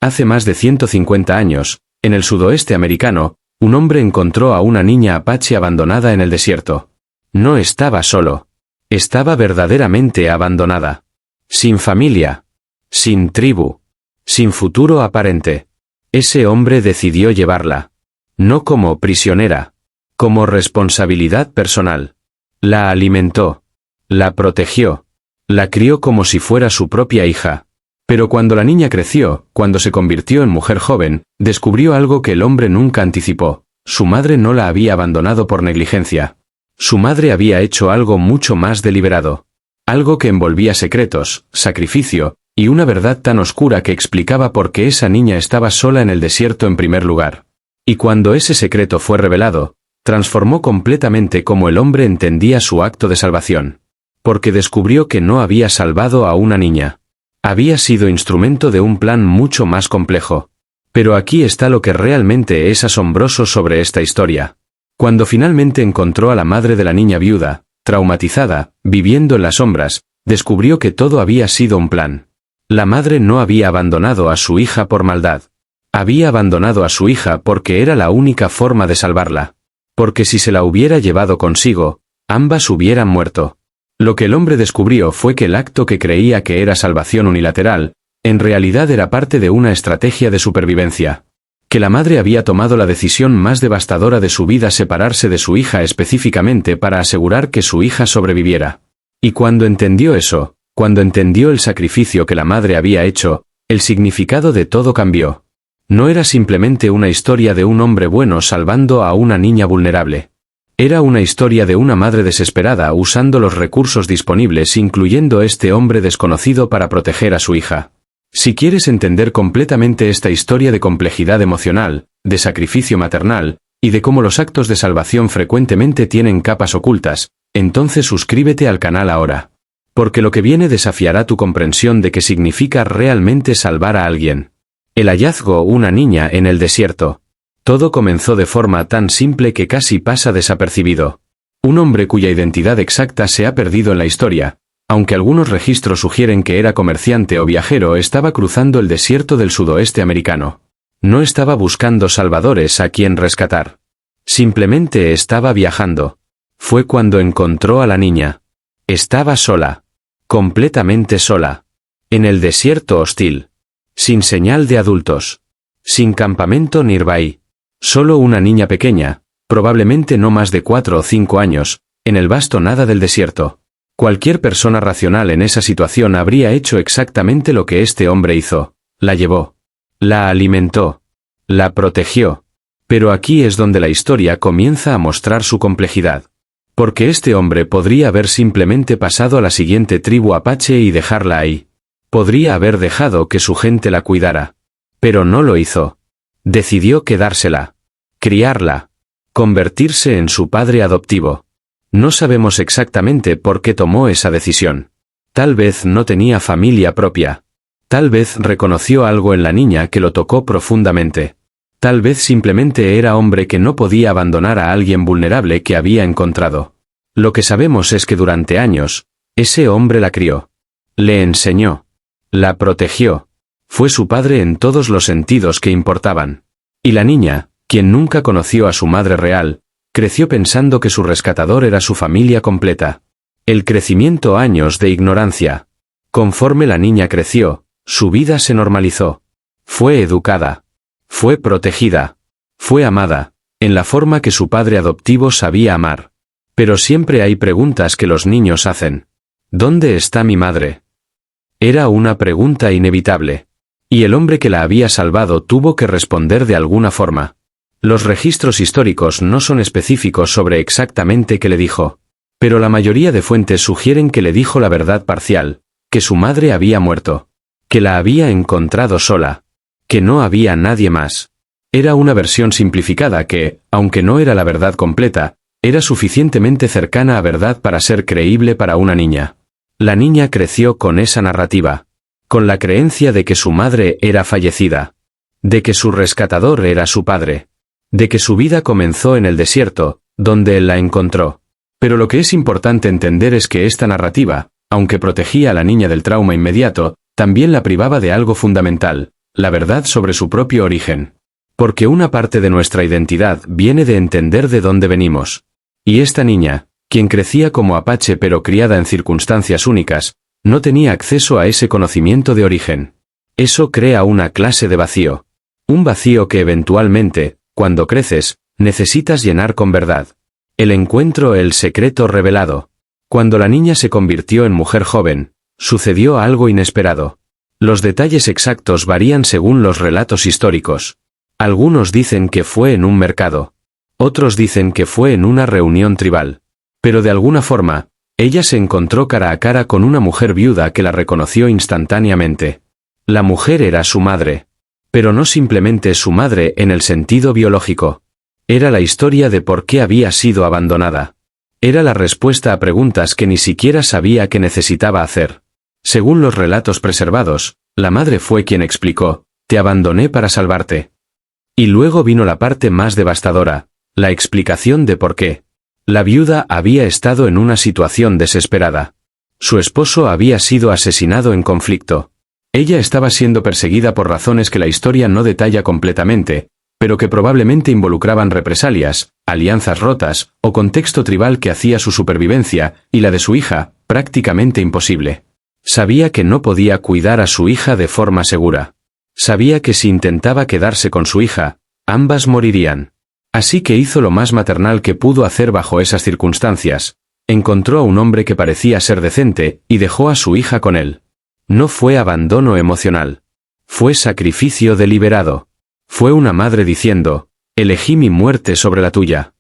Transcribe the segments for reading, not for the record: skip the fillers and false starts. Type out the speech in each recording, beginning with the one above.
Hace más de 150 años, en el sudoeste americano, un hombre encontró a una niña apache abandonada en el desierto. No estaba solo. Estaba verdaderamente abandonada. Sin familia. Sin tribu. Sin futuro aparente. Ese hombre decidió llevarla. No como prisionera. Como responsabilidad personal. La alimentó. La protegió. La crió como si fuera su propia hija. Pero cuando la niña creció, cuando se convirtió en mujer joven, descubrió algo que el hombre nunca anticipó. Su madre no la había abandonado por negligencia. Su madre había hecho algo mucho más deliberado. Algo que envolvía secretos, sacrificio, y una verdad tan oscura que explicaba por qué esa niña estaba sola en el desierto en primer lugar. Y cuando ese secreto fue revelado, transformó completamente cómo el hombre entendía su acto de salvación. Porque descubrió que no había salvado a una niña. Había sido instrumento de un plan mucho más complejo. Pero aquí está lo que realmente es asombroso sobre esta historia. Cuando finalmente encontró a la madre de la niña viuda, traumatizada, viviendo en las sombras, descubrió que todo había sido un plan. La madre no había abandonado a su hija por maldad. Había abandonado a su hija porque era la única forma de salvarla. Porque si se la hubiera llevado consigo, ambas hubieran muerto. Lo que el hombre descubrió fue que el acto que creía que era salvación unilateral, en realidad era parte de una estrategia de supervivencia. Que la madre había tomado la decisión más devastadora de su vida, separarse de su hija específicamente para asegurar que su hija sobreviviera. Y cuando entendió eso, cuando entendió el sacrificio que la madre había hecho, el significado de todo cambió. No era simplemente una historia de un hombre bueno salvando a una niña vulnerable. Era una historia de una madre desesperada usando los recursos disponibles, incluyendo este hombre desconocido, para proteger a su hija. Si quieres entender completamente esta historia de complejidad emocional, de sacrificio maternal, y de cómo los actos de salvación frecuentemente tienen capas ocultas, entonces suscríbete al canal ahora. Porque lo que viene desafiará tu comprensión de qué significa realmente salvar a alguien. El hallazgo: una niña en el desierto. Todo comenzó de forma tan simple que casi pasa desapercibido. Un hombre cuya identidad exacta se ha perdido en la historia, aunque algunos registros sugieren que era comerciante o viajero, estaba cruzando el desierto del sudoeste americano. No estaba buscando salvadores a quien rescatar. Simplemente estaba viajando. Fue cuando encontró a la niña. Estaba sola. Completamente sola. En el desierto hostil. Sin señal de adultos. Sin campamento nearby. Solo una niña pequeña, probablemente no más de 4 o 5 años, en el vasto nada del desierto. Cualquier persona racional en esa situación habría hecho exactamente lo que este hombre hizo. La llevó. La alimentó. La protegió. Pero aquí es donde la historia comienza a mostrar su complejidad. Porque este hombre podría haber simplemente pasado a la siguiente tribu apache y dejarla ahí. Podría haber dejado que su gente la cuidara. Pero no lo hizo. Decidió quedársela. Criarla. Convertirse en su padre adoptivo. No sabemos exactamente por qué tomó esa decisión. Tal vez no tenía familia propia. Tal vez reconoció algo en la niña que lo tocó profundamente. Tal vez simplemente era hombre que no podía abandonar a alguien vulnerable que había encontrado. Lo que sabemos es que durante años, ese hombre la crió. Le enseñó. La protegió. Fue su padre en todos los sentidos que importaban. Y la niña, quien nunca conoció a su madre real, creció pensando que su rescatador era su familia completa. El crecimiento: años de ignorancia. Conforme la niña creció, su vida se normalizó. Fue educada. Fue protegida. Fue amada, en la forma que su padre adoptivo sabía amar. Pero siempre hay preguntas que los niños hacen. ¿Dónde está mi madre? Era una pregunta inevitable. Y el hombre que la había salvado tuvo que responder de alguna forma. Los registros históricos no son específicos sobre exactamente qué le dijo. Pero la mayoría de fuentes sugieren que le dijo la verdad parcial, que su madre había muerto. Que la había encontrado sola. Que no había nadie más. Era una versión simplificada que, aunque no era la verdad completa, era suficientemente cercana a verdad para ser creíble para una niña. La niña creció con esa narrativa. Con la creencia de que su madre era fallecida. De que su rescatador era su padre. De que su vida comenzó en el desierto, donde él la encontró. Pero lo que es importante entender es que esta narrativa, aunque protegía a la niña del trauma inmediato, también la privaba de algo fundamental: la verdad sobre su propio origen. Porque una parte de nuestra identidad viene de entender de dónde venimos. Y esta niña, quien crecía como apache pero criada en circunstancias únicas, no tenía acceso a ese conocimiento de origen. Eso crea una clase de vacío. Un vacío que eventualmente, cuando creces, necesitas llenar con verdad. El encuentro, el secreto revelado. Cuando la niña se convirtió en mujer joven, sucedió algo inesperado. Los detalles exactos varían según los relatos históricos. Algunos dicen que fue en un mercado. Otros dicen que fue en una reunión tribal. Pero de alguna forma, ella se encontró cara a cara con una mujer viuda que la reconoció instantáneamente. La mujer era su madre. Pero no simplemente su madre en el sentido biológico. Era la historia de por qué había sido abandonada. Era la respuesta a preguntas que ni siquiera sabía que necesitaba hacer. Según los relatos preservados, la madre fue quien explicó: «Te abandoné para salvarte». Y luego vino la parte más devastadora, la explicación de por qué. La viuda había estado en una situación desesperada. Su esposo había sido asesinado en conflicto. Ella estaba siendo perseguida por razones que la historia no detalla completamente, pero que probablemente involucraban represalias, alianzas rotas, o contexto tribal que hacía su supervivencia, y la de su hija, prácticamente imposible. Sabía que no podía cuidar a su hija de forma segura. Sabía que si intentaba quedarse con su hija, ambas morirían. Así que hizo lo más maternal que pudo hacer bajo esas circunstancias. Encontró a un hombre que parecía ser decente, y dejó a su hija con él. No fue abandono emocional. Fue sacrificio deliberado. Fue una madre diciendo: «Elegí mi muerte sobre la tuya».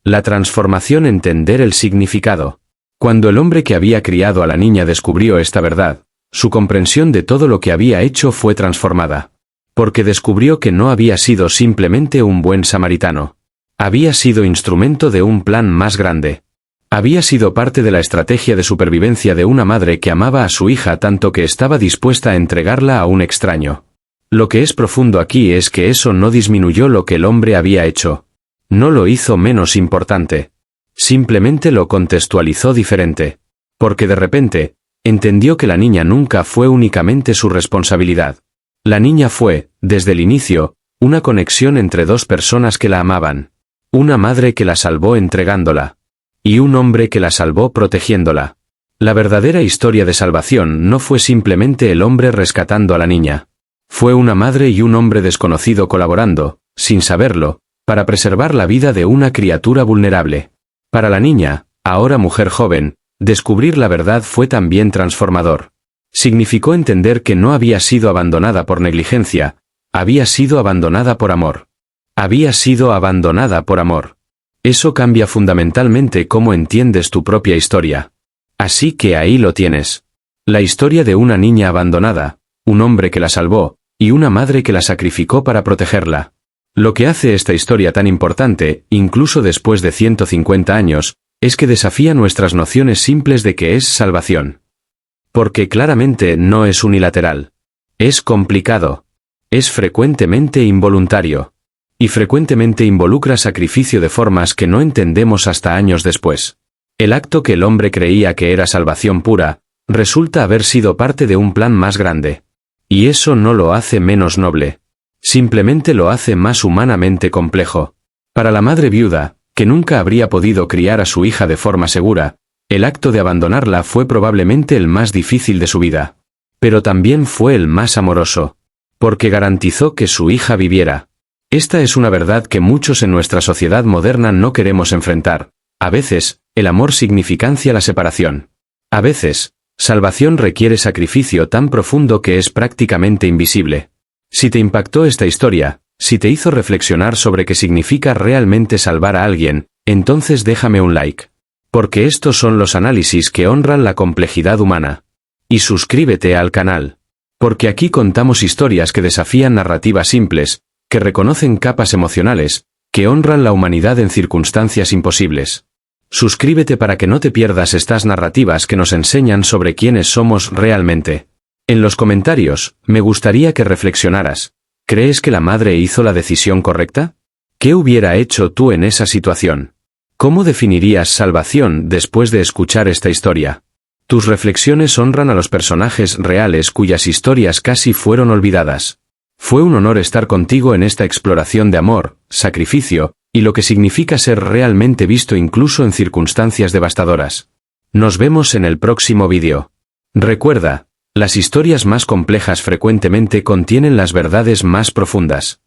La transformación, entender el significado. Cuando el hombre que había criado a la niña descubrió esta verdad, su comprensión de todo lo que había hecho fue transformada. Porque descubrió que no había sido simplemente un buen samaritano. Había sido instrumento de un plan más grande. Había sido parte de la estrategia de supervivencia de una madre que amaba a su hija tanto que estaba dispuesta a entregarla a un extraño. Lo que es profundo aquí es que eso no disminuyó lo que el hombre había hecho. No lo hizo menos importante. Simplemente lo contextualizó diferente. Porque de repente, entendió que la niña nunca fue únicamente su responsabilidad. La niña fue, desde el inicio, una conexión entre dos personas que la amaban. Una madre que la salvó entregándola. Y un hombre que la salvó protegiéndola. La verdadera historia de salvación no fue simplemente el hombre rescatando a la niña. Fue una madre y un hombre desconocido colaborando, sin saberlo, para preservar la vida de una criatura vulnerable. Para la niña, ahora mujer joven, descubrir la verdad fue también transformador. Significó entender que no había sido abandonada por negligencia, había sido abandonada por amor. Había sido abandonada por amor. Eso cambia fundamentalmente cómo entiendes tu propia historia. Así que ahí lo tienes. La historia de una niña abandonada, un hombre que la salvó, y una madre que la sacrificó para protegerla. Lo que hace esta historia tan importante, incluso después de 150 años, es que desafía nuestras nociones simples de qué es salvación. Porque claramente no es unilateral. Es complicado. Es frecuentemente involuntario. Y frecuentemente involucra sacrificio de formas que no entendemos hasta años después. El acto que el hombre creía que era salvación pura, resulta haber sido parte de un plan más grande. Y eso no lo hace menos noble. Simplemente lo hace más humanamente complejo. Para la madre viuda, que nunca habría podido criar a su hija de forma segura, el acto de abandonarla fue probablemente el más difícil de su vida. Pero también fue el más amoroso. Porque garantizó que su hija viviera. Esta es una verdad que muchos en nuestra sociedad moderna no queremos enfrentar. A veces, el amor significancia la separación. A veces, salvación requiere sacrificio tan profundo que es prácticamente invisible. Si te impactó esta historia, si te hizo reflexionar sobre qué significa realmente salvar a alguien, entonces déjame un like. Porque estos son los análisis que honran la complejidad humana. Y suscríbete al canal. Porque aquí contamos historias que desafían narrativas simples, que reconocen capas emocionales, que honran la humanidad en circunstancias imposibles. Suscríbete para que no te pierdas estas narrativas que nos enseñan sobre quiénes somos realmente. En los comentarios, me gustaría que reflexionaras. ¿Crees que la madre hizo la decisión correcta? ¿Qué hubiera hecho tú en esa situación? ¿Cómo definirías salvación después de escuchar esta historia? Tus reflexiones honran a los personajes reales cuyas historias casi fueron olvidadas. Fue un honor estar contigo en esta exploración de amor, sacrificio, y lo que significa ser realmente visto incluso en circunstancias devastadoras. Nos vemos en el próximo vídeo. Recuerda, las historias más complejas frecuentemente contienen las verdades más profundas.